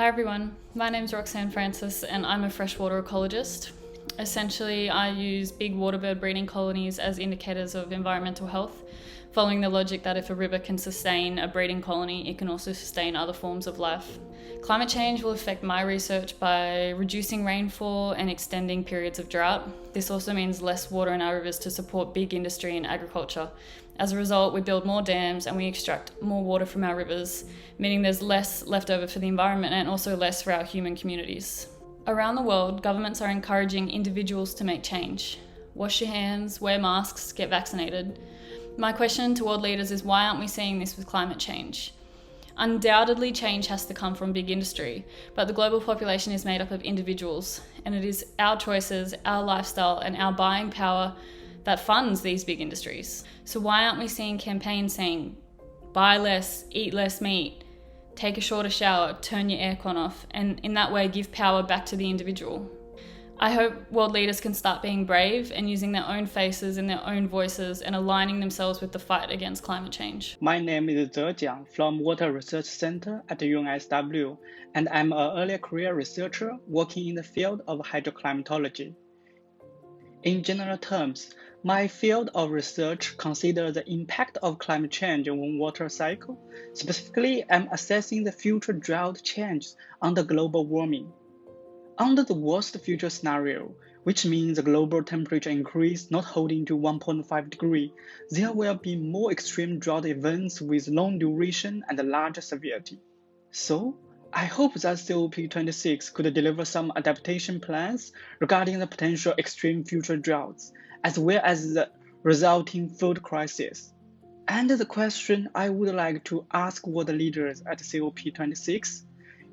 Hi everyone, my name's Roxanne Francis and I'm a freshwater ecologist. Essentially, I use big waterbird breeding colonies as indicators of environmental health, following the logic that if a river can sustain a breeding colony, it can also sustain other forms of life. Climate change will affect my research by reducing rainfall and extending periods of drought. This also means less water in our rivers to support big industry and agriculture. As a result, we build more dams and we extract more water from our rivers, meaning there's less left over for the environment and also less for our human communities. Around the world, governments are encouraging individuals to make change. Wash your hands, wear masks, get vaccinated. My question to world leaders is, why aren't we seeing this with climate change? Undoubtedly, change has to come from big industry, but the global population is made up of individuals, and it is our choices, our lifestyle, and our buying power that funds these big industries. So why aren't we seeing campaigns saying, buy less, eat less meat, take a shorter shower, turn your aircon off, and in that way give power back to the individual? I hope world leaders can start being brave and using their own faces and their own voices and aligning themselves with the fight against climate change. My name is Ze Jiang from Water Research Center at UNSW, and I'm an early career researcher working in the field of hydroclimatology. In general terms, my field of research considers the impact of climate change on water cycle. Specifically, I'm assessing the future drought changes under global warming. Under the worst future scenario, which means the global temperature increase not holding to 1.5 degrees, there will be more extreme drought events with long duration and large severity. So, I hope that COP26 could deliver some adaptation plans regarding the potential extreme future droughts, as well as the resulting food crisis. And the question I would like to ask world leaders at COP26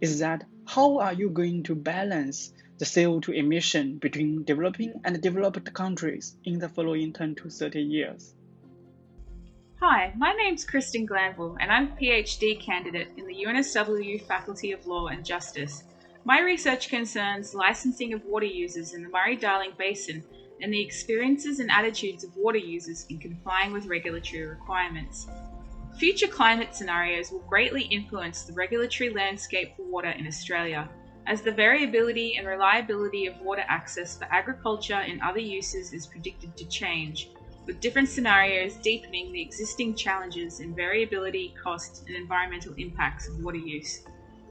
is that how are you going to balance the CO2 emission between developing and developed countries in the following 10 to 30 years? Hi, my name's Kristen Glanville and I'm a PhD candidate in the UNSW Faculty of Law and Justice. My research concerns licensing of water users in the Murray-Darling Basin and the experiences and attitudes of water users in complying with regulatory requirements. Future climate scenarios will greatly influence the regulatory landscape for water in Australia, as the variability and reliability of water access for agriculture and other uses is predicted to change, with different scenarios deepening the existing challenges in variability, cost, and environmental impacts of water use.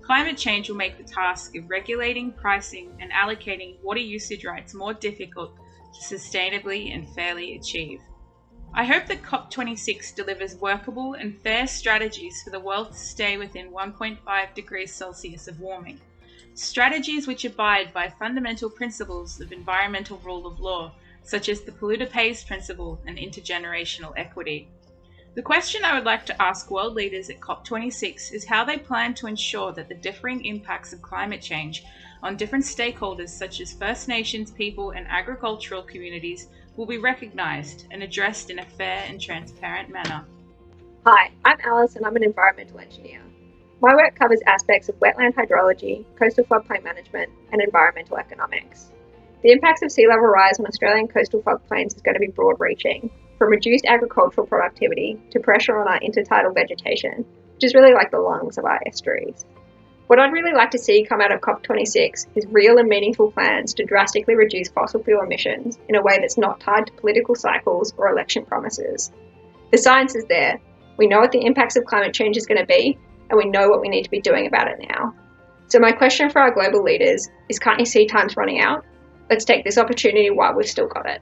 Climate change will make the task of regulating, pricing, and allocating water usage rights more difficult to sustainably and fairly achieve. I hope that COP26 delivers workable and fair strategies for the world to stay within 1.5 degrees Celsius of warming, strategies which abide by fundamental principles of environmental rule of law, such as the polluter pays principle and intergenerational equity. The question I would like to ask world leaders at COP26 is how they plan to ensure that the differing impacts of climate change on different stakeholders such as First Nations people and agricultural communities will be recognised and addressed in a fair and transparent manner. Hi, I'm Alice and I'm an environmental engineer. My work covers aspects of wetland hydrology, coastal floodplain management, and environmental economics. The impacts of sea level rise on Australian coastal floodplains is going to be broad-reaching, from reduced agricultural productivity to pressure on our intertidal vegetation, which is really like the lungs of our estuaries. What I'd really like to see come out of COP26 is real and meaningful plans to drastically reduce fossil fuel emissions in a way that's not tied to political cycles or election promises. The science is there. We know what the impacts of climate change is going to be, and we know what we need to be doing about it now. So my question for our global leaders is, can't you see time's running out? Let's take this opportunity while we've still got it.